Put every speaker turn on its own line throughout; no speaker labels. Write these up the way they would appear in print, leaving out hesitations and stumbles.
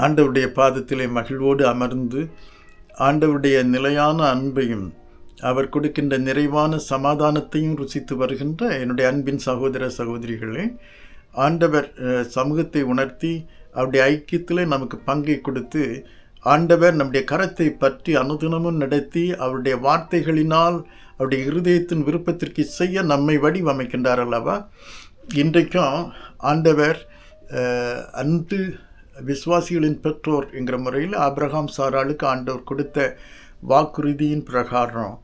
ஆண்டவருடைய பாதத்திலே மகிழ்வோடு அமர்ந்து ஆண்டவருடைய நிலையான அன்பையும் அவர் கொடுக்கின்ற நிறைவான சமாதானத்தையும் ருசித்து வருகின்ற என்னுடைய அன்பின் சகோதர சகோதரிகளே, ஆண்டவர் சமூகத்தை உணர்த்தி அவருடைய ஐக்கியத்தில் நமக்கு பங்கை கொடுத்து ஆண்டவர் நம்முடைய கரத்தை பற்றி அனுதினமும் நடத்தி அவருடைய வார்த்தைகளினால் அவருடைய இருதயத்தின் விருப்பத்திற்கு செய்ய நம்மை வடிவமைக்கின்றார் அல்லவா. இன்றைக்கும் ஆண்டவர் அன்று விசுவாசிகளின் பெற்றோர் என்கிற முறையில் ஆபிரகாம் சாராளுக்கு ஆண்டவர் கொடுத்த வாக்குறுதியின் பிரகாரம்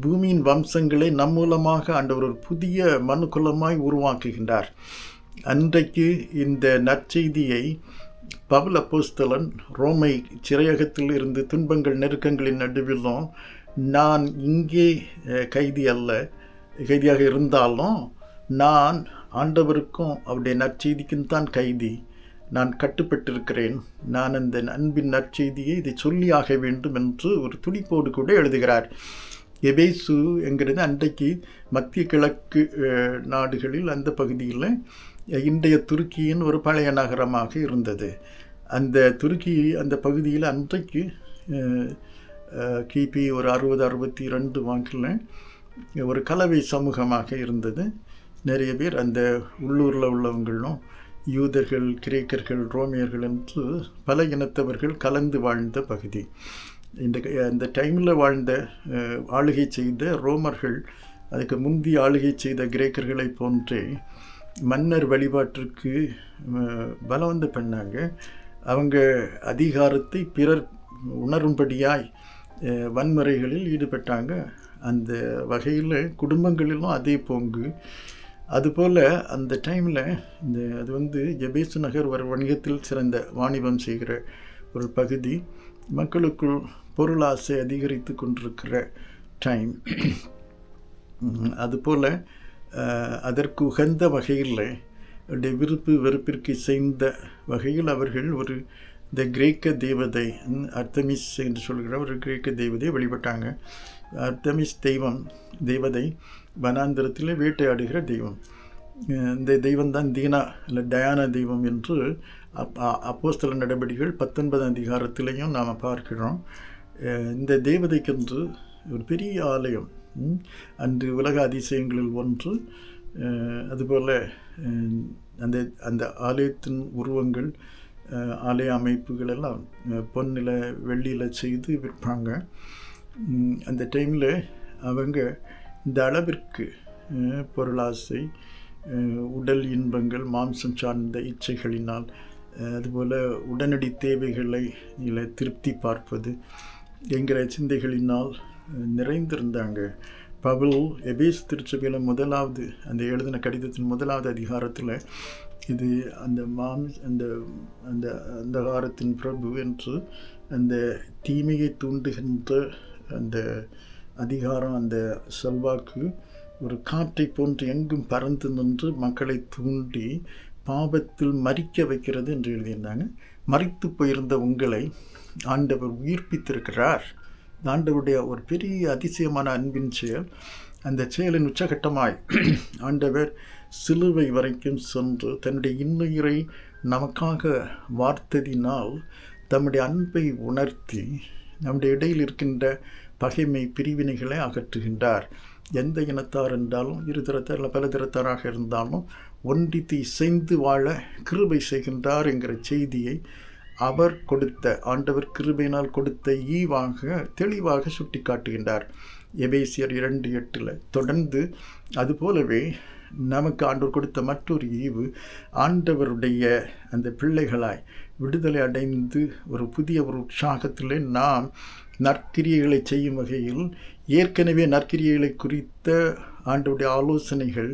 பூமியின் வம்சங்களை நம் மூலமாக ஆண்டவர் ஒரு புதிய மனுக்குலமாய் உருவாக்குகின்றார். அன்றைக்கு இந்த நற்செய்தியை பவுல் அப்போஸ்தலன் ரோமை சிறையகத்தில் இருந்து துன்பங்கள் நெருக்கங்களின் நடுவிலும் நான் இங்கே கைதியாக இருந்தாலும் நான் ஆண்டவருக்கும் அவருடைய நற்செய்திக்கும் தான் கைதி, நான் கட்டுப்பட்டிருக்கிறேன், நான் அந்த அன்பின் நற்செய்தியை இதை சொல்லியாக வேண்டும் என்று ஒரு துடிப்போடு கூட எழுதுகிறார். எபேசு என்கிறது அன்றைக்கு மத்திய கிழக்கு நாடுகளில் அந்த பகுதியில் இன்றைய துருக்கியின் ஒரு பழைய நகரமாக இருந்தது. அந்த துருக்கி அந்த பகுதியில் அன்றைக்கு கிபி ஒரு 60-62 வாக்கில் ஒரு கலவை சமூகமாக இருந்தது. நிறைய பேர் அந்த உள்ளூரில் உள்ளவங்களும் யூதர்கள், கிரேக்கர்கள், ரோமியர்கள் என்று பல இனத்தவர்கள் கலந்து வாழ்ந்த பகுதி. அந்த டைமில் வாழ்ந்த ஆளுகை செய்த ரோமர்கள் அதுக்கு முந்தி ஆளுகை செய்த கிரேக்கர்களை போன்றே மன்னர் வழிபாட்டிற்கு பலவந்த பண்ணாங்க. அவங்க அதிகாரத்தை பிறர் உணரும்படியாய் வன்முறைகளில் ஈடுபட்டாங்க. அந்த வகையில் குடும்பங்களிலும் அதே போங்கு. அதுபோல் அந்த டைமில் அது எபேசு நகர் ஒரு வணிகத்தில் சிறந்த வாணிபம் செய்கிற ஒரு பகுதி. மக்களுக்குள் பொருளாசை அதிகரித்து கொண்டிருக்கிற டைம். அதுபோல் அதற்கு உகந்த வகையில் விருப்பு வெறுப்பிற்கு செய்த வகையில் அவர்கள் இந்த கிரேக்க தேவதை அர்த்தமிஸ் என்று சொல்கிற ஒரு கிரேக்க தேவதையை வழிபட்டாங்க. அர்த்தமிஸ் தேவதை வனாந்திரத்தில் வேட்டையாடுகிற தெய்வம். இந்த தெய்வம்தான் தீனா இல்லை டயானா தெய்வம் என்று அப்போஸ்தல நடபடிகள் 19 அதிகாரத்திலையும் நாம் பார்க்கிறோம். இந்த தேவதைக்கென்று ஒரு பெரிய ஆலயம், அன்று உலக அதிசயங்களில் ஒன்று. அதுபோல் அந்த ஆலயத்தின் உருவங்கள், ஆலய அமைப்புகள் எல்லாம் பொன்னில் வெள்ளியில் செய்து விற்பாங்க. அந்த டைமில் அவங்க இந்த அளவிற்கு பொருளாசை, உடல் இன்பங்கள், மாம்சம் சார்ந்த இச்சைகளினால், அதுபோல் உடனடி தேவைகளை திருப்தி பார்ப்பது என்கிற சிந்தைகளினால் நிறைந்திருந்தாங்க. பவுல் எபேசு திருச்சபையில் முதலாவது அந்த எழுதின கடிதத்தின் 1வது அதிகாரத்தில் இது அந்த அந்தகாரத்தின் பிரபு என்று அந்த தீமையை தூண்டுகின்ற அந்த அதிகாரம், அந்த செல்வாக்கு ஒரு காற்றை போன்று எங்கும் பறந்து நின்று மக்களை தூண்டி பாவத்தில் மரிக்க வைக்கிறது என்று எழுதியிருந்தாங்க. மரித்து போயிருந்த உங்களை ஆண்டவர் உயிர்ப்பித்திருக்கிறார். ஆண்டவருடைய ஒரு பெரிய அதிசயமான அன்பின் செயல். அந்த செயலின் உச்சகட்டமாய் ஆண்டவர் சிலுவை வரைக்கும் சென்று தன்னுடைய இன்னுயிரை நமக்காக வார்த்ததினால் தம்முடைய அன்பை உணர்த்தி நம்முடைய இடையில் இருக்கின்ற பகைமை பிரிவினைகளை அகற்றுகின்றார். எந்த இனத்தார் என்றாலும், இரு திறத்தார் இல்லை பல திறத்தாராக இருந்தாலும் ஒன்றித்து இசைந்து வாழ கிருபை செய்கின்றார் என்கிற செய்தியை அவர் கொடுத்த, ஆண்டவர் கிருபையினால் கொடுத்த ஈவாக தெளிவாக சுட்டி காட்டுகின்றார். எபேசியர் 2:8 தொடர்ந்து அதுபோலவே நமக்கு ஆண்டவர் கொடுத்த மற்றொரு ஈவு, ஆண்டவருடைய அந்த பிள்ளைகளாய் விடுதலை அடைந்து ஒரு புதிய ஒரு உற்சாகத்திலே நாம் நற்கிரியைகளை செய்யும் வகையில் ஏற்கனவே நற்கிரியைகளை குறித்த ஆண்டவருடைய ஆலோசனைகள்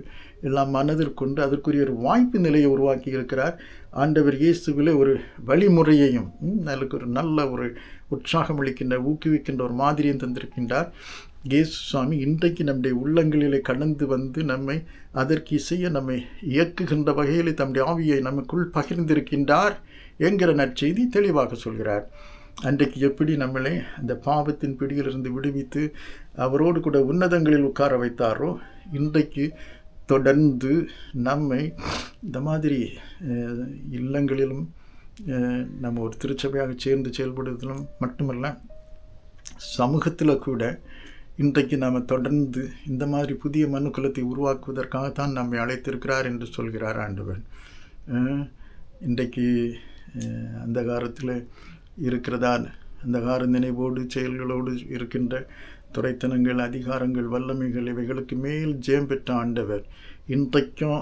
எல்லாம் மனதில் கொண்டு அதற்குரிய ஒரு வாய்ப்பு நிலையை உருவாக்கி இருக்கிறார். ஆண்டவர் இயேசுவில் ஒரு வழிமுறையையும் அதுக்கு ஒரு நல்ல ஒரு உற்சாகம் அளிக்கின்ற, ஊக்குவிக்கின்ற ஒரு மாதிரியும் தந்திருக்கின்றார். இயேசு சுவாமி இன்றைக்கு நம்முடைய உள்ளங்களிலே கடந்து வந்து நம்மை அதற்கு இசைய நம்மை இயக்குகின்ற வகையில் தம்முடைய ஆவியை நமக்குள் பகிர்ந்திருக்கின்றார் என்கிற நற்செய்தி தெளிவாக சொல்கிறார். அன்றைக்கு எப்படி நம்மளை அந்த பாவத்தின் பிடியிலிருந்து விடுவித்து அவரோடு கூட உன்னதங்களில் உட்கார வைத்தாரோ, இன்றைக்கு தொடர்ந்து நம்மை இந்த மாதிரி இல்லங்களிலும் நம்ம ஒரு திருச்சபையாக சேர்ந்து செயல்படுவதிலும் மட்டுமல்ல, சமூகத்தில் கூட இன்றைக்கு நாம் தொடர்ந்து இந்த மாதிரி புதிய மனுக்குலத்தை உருவாக்குவதற்காகத்தான் நம்மை அழைத்திருக்கிறார் என்று சொல்கிறார் ஆண்டவர். இன்றைக்கு அந்த காலத்தில் இருக்கிறதா, அந்த கால நினைவோடு செயல்களோடு இருக்கின்ற துறைத்தனங்கள், அதிகாரங்கள், வல்லமைகள் இவைகளுக்கு மேல் ஜெயம் பெற்ற ஆண்டவர் இன்றைக்கும்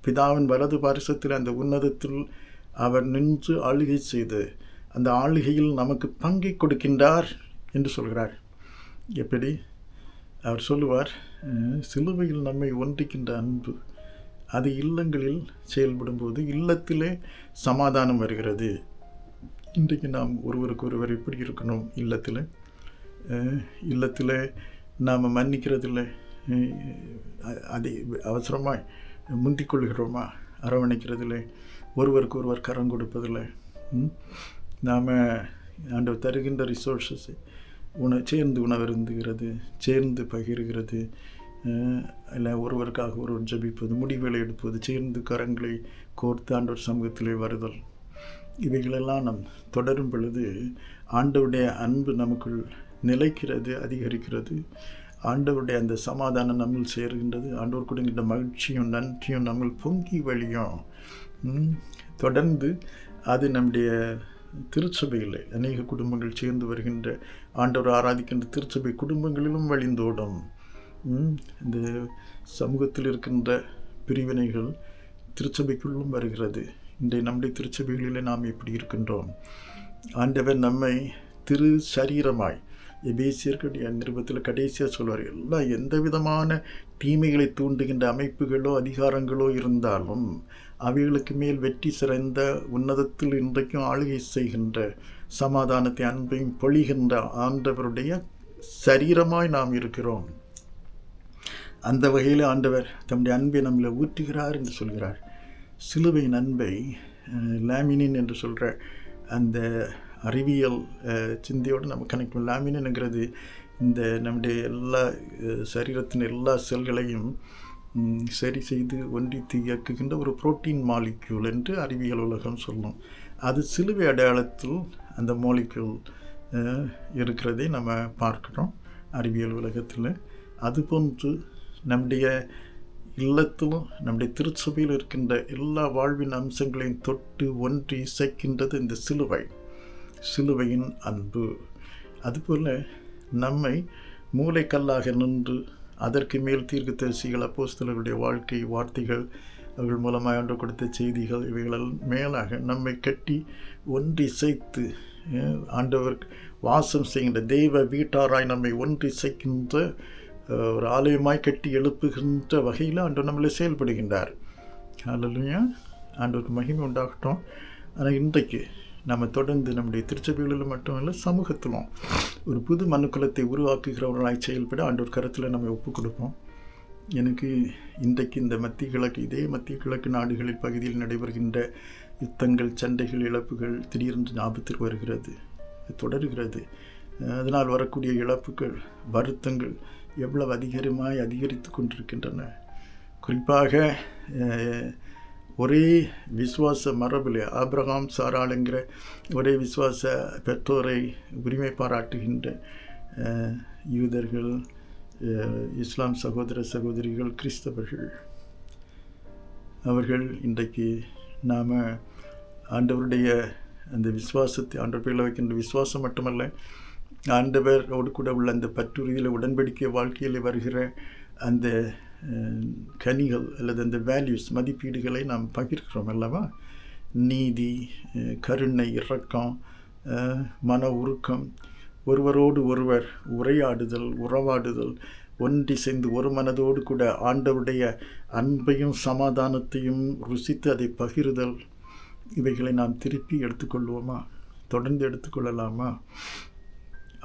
பிதாவின் வலது பாரிசத்தில் அந்த உன்னதத்தில் அவர் நின்று ஆளுகை செய்து அந்த ஆளுகையில் நமக்கு பங்கை கொடுக்கின்றார் என்று சொல்கிறார். எப்படி அவர் சொல்லுவார், சிலுவையில் நம்மை ஒன்றிக்கின்ற அன்பு அது இல்லங்களில் செயல்படும்போது இல்லத்திலே சமாதானம் வருகிறது. இன்றைக்கு நாம் ஒருவருக்கு ஒருவர் எப்படி இருக்கணும்? இல்லத்தில் நாம் மன்னிக்கிறதில்லை, அதை அவசரமாய் முந்திக்கொள்கிறோமா? அரவணைக்கிறதில்லை, ஒருவருக்கு ஒருவர் கரம் கொடுப்பதில்லை. நாம் ஆண்டவர் தருகின்ற ரிசோர்ஸஸை சேர்ந்து உணவருந்துகிறது, சேர்ந்து பகிர்கிறது, இல்லை ஒருவருக்காக ஒருவர் ஜபிப்பது, முடிவுகளை எடுப்பது, சேர்ந்து கரங்களை கோர்த்து ஆண்டவர் சமூகத்திலே வருதல், இவைகளெல்லாம் நம் தொடரும் பொழுது ஆண்டவருடைய அன்பு நமக்குள் நிலைக்கிறது, அதிகரிக்கிறது. ஆண்டவருடைய அந்த சமாதானம் நம்மள் சேர்கின்றது. ஆண்டவர் கொடுக்கின்ற மகிழ்ச்சியும் நன்றியும் நம்ம பொங்கி வழியும் தொடர்ந்து அது நம்முடைய திருச்சபையில் அநேக குடும்பங்கள் சேர்ந்து வருகின்ற ஆண்டவர் ஆராதிக்கின்ற திருச்சபை குடும்பங்களிலும் வழிந்தோடும். இந்த சமூகத்தில் இருக்கின்ற பிரிவினைகள் திருச்சபைக்குள்ளும் வருகிறது. இன்றைய நம்முடைய திருச்சபைகளிலே நாம் எப்படி இருக்கின்றோம்? ஆண்டவர் நம்மை திரு சரீரமாய், எபேசியர்களுடைய நிருபத்தில் கடைசியாக சொல்வார், எல்லாம் எந்த விதமான தீமைகளை தூண்டுகின்ற அமைப்புகளோ அதிகாரங்களோ இருந்தாலும் அவைகளுக்கு மேல் வெற்றி சிறந்த உன்னதத்தில் இன்றைக்கும் ஆளுகை செய்கின்ற சமாதானத்தை அன்பையும் பொழிகின்ற ஆண்டவருடைய சரீரமாய் நாம் இருக்கிறோம். அந்த வகையில் ஆண்டவர் தம்முடைய அன்பை நம்மளை ஊற்றுகிறார் என்று சொல்கிறார். சிலுவையின் அன்பை லாமினின் என்று சொல்கிற அந்த அறிவியல் சிந்தையோடு நம்ம கனெக்ட் பண்ண. லாமினுங்கிறது இந்த நம்முடைய எல்லா சரீரத்தின் எல்லா செல்களையும் சரி செய்து ஒன்றித்து இயக்குகின்ற ஒரு புரோட்டீன் மாலிக்யூல் என்று அறிவியல் உலகம் சொல்லும். அது சிலுவை அடையாளத்தில் அந்த மாலிக்யூல் இருக்கிறதை நம்ம பார்க்குறோம் அறிவியல் உலகத்தில். அதுபோன்று நம்முடைய இல்லத்திலும் நம்முடைய திருச்சபையில் இருக்கின்ற எல்லா வாழ்வின் அம்சங்களையும் தொட்டு ஒன்றி இசைக்கின்றது இந்த சிலுவையின் அன்பு. அதுபோல் நம்மை மூளைக்கல்லாக நின்று அதற்கு மேல் தீர்க்கதரிசிகள், அப்போஸ்தலர்களுடைய வாழ்க்கை வார்த்தைகள், அவர்கள் மூலமாக ஒன்று கொடுத்த செய்திகள், இவைகள் மேலாக நம்மை கட்டி ஒன்றி இசைத்து ஆண்டவர் வாசம் செய்கின்ற தெய்வ வீட்டாராய் நம்மை ஒன்றி இசைக்கின்ற ஒரு ஆலயமாய் கட்டி எழுப்புகின்ற வகையில் ஆண்டவர் நம்மளை செயல்படுகின்றார். அல்லேலூயா, ஆண்டவருக்கு மகிமை உண்டாகட்டும். ஆனால் இன்றைக்கு நம்ம தொடர்ந்து நம்முடைய திருச்சபைகளில் மட்டுமல்ல, சமூகத்திலும் ஒரு புது மனுக்குலத்தை உருவாக்குகிறவர்களாய் செயல்பட ஆண்டவர் கருத்தில் நம்ம ஒப்புக் கொடுப்போம். எனக்கு இன்றைக்கு இந்த இதே மத்திய கிழக்கு நாடுகளில் பகுதியில் நடைபெறுகின்ற யுத்தங்கள், சண்டைகள், இழப்புகள் திடீரென்று ஞாபகத்திற்கு வருகிறது, தொடர்கிறது. அதனால் வரக்கூடிய இழப்புகள், வருத்தங்கள் எவ்வளவு அதிகரித்து கொண்டிருக்கின்றன. குறிப்பாக ஒரே விசுவாச மரபில் ஆபிரகாம் சாராளுங்கிற ஒரே விசுவாச பெற்றோரை உரிமை பாராட்டுகின்ற யூதர்கள், இஸ்லாம் சகோதர சகோதரிகள், கிறிஸ்தவர்கள், அவர்கள் இன்றைக்கு நாம் ஆண்டவருடைய அந்த விசுவாசத்தை, ஆண்டவர் பேரில் வைக்கின்ற விசுவாசம் மட்டுமல்ல, ஆண்டவரோடு கூட உள்ள அந்த பற்றுறுதியில் உடன்படிக்கை வாழ்க்கையில் வருகிற அந்த கனிகள் அல்லது அந்த வேல்யூஸ், மதிப்பீடுகளை நாம் பகிர்கிறோம் அல்லவா? நீதி, கருணை, இரக்கம், மன உருக்கம், ஒருவரோடு ஒருவர் உரையாடுதல், உறவாடுதல், ஒன்றி சேர்ந்து ஒரு மனதோடு கூட ஆண்டவருடைய அன்பையும் சமாதானத்தையும் ருசித்து அதை பகிர்தல், இவைகளை நாம் திருப்பி எடுத்துக்கொள்வோமா? தொடர்ந்து எடுத்துக்கொள்ளலாமா?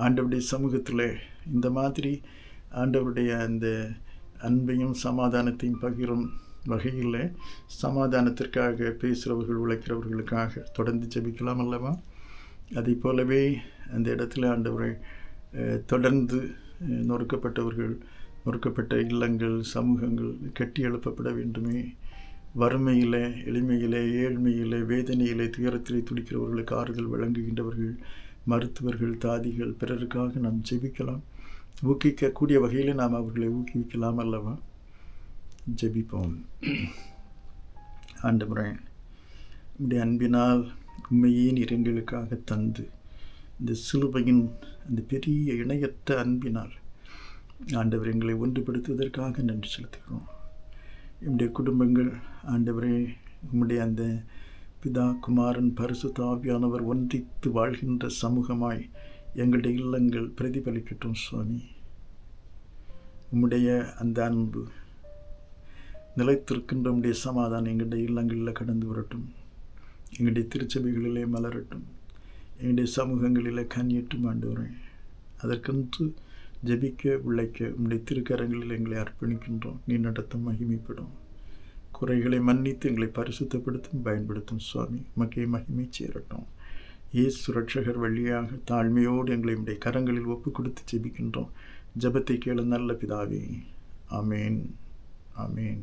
ஆண்டவருடைய சமூகத்தில் இந்த மாதிரி ஆண்டவருடைய அந்த அன்பையும் சமாதானத்தையும் பகிரும் வகையில் சமாதானத்திற்காக பேசுகிறவர்கள், உழைக்கிறவர்களுக்காக தொடர்ந்து ஜெபிக்கலாம் அல்லவா? அதை போலவே அந்த இடத்துல ஆண்டவரை தொடர்ந்து நொறுக்கப்பட்டவர்கள், நொறுக்கப்பட்ட இல்லங்கள், சமூகங்கள் கட்டி எழுப்பப்பட வேண்டுமே. வறுமையிலே, எளிமையிலே, ஏழ்மையிலே, வேதனையிலே, துயரத்திலே துடிக்கிறவர்களுக்கு ஆறுதல் வழங்குகின்றவர்கள், மருத்துவர்கள், தாதிகள், பிறருக்காக நாம் ஜெபிக்கலாம். ஊக்குவிக்கக்கூடிய வகையில் நாம் அவர்களை ஊக்குவிக்கலாம் அல்லவா? ஜெபிப்போம். ஆண்டவரே, உம்முடைய அன்பினால் உண்மையே நீர் எங்களுக்காக தந்து இந்த சிலுவையின் அந்த பெரிய இணையற்ற அன்பினால் ஆண்டவர் எங்களை ஒன்றுபடுத்துவதற்காக நன்றி செலுத்துகிறோம். என்னுடைய குடும்பங்கள் ஆண்டவரே, உம்முடைய அந்த பிதா, குமாரன், பரிசுத்த ஆவியானவர் ஒன்றித்து வாழ்கின்ற சமூகமாய் எங்களுடைய இல்லங்கள் பிரதிபலிக்கட்டும் சுவாமி. உம்முடைய அந்த அன்பு நிலைத்திருக்கின்ற உம்முடைய சமாதானம் எங்களுடைய இல்லங்களில் கடந்து வரட்டும். எங்களுடைய திருச்சபைகளிலே மலரட்டும். எங்களுடைய சமூகங்களில் கனியட்டும் ஆண்டவரே. அதற்கென்று ஜெபிக்க உழைக்க உம்முடைய திருக்கரங்களில் எங்களை அர்ப்பணிக்கின்றோம். நீ நடத்தும் மகிமைப்படும். குறைகளை மன்னித்து எங்களை பரிசுத்தப்படுத்தும் பயன்படுத்தும் சுவாமி. உமக்கே மகிமை சேரட்டும். இயேசு ரட்சகர் வழியாக தாழ்மையோடு எங்களை உம்முடைய கரங்களில் ஒப்பு கொடுத்து ஜெபிக்கின்றோம். ஜெபத்தை கேளு நல்ல பிதாவே. ஆமேன். ஆமேன்.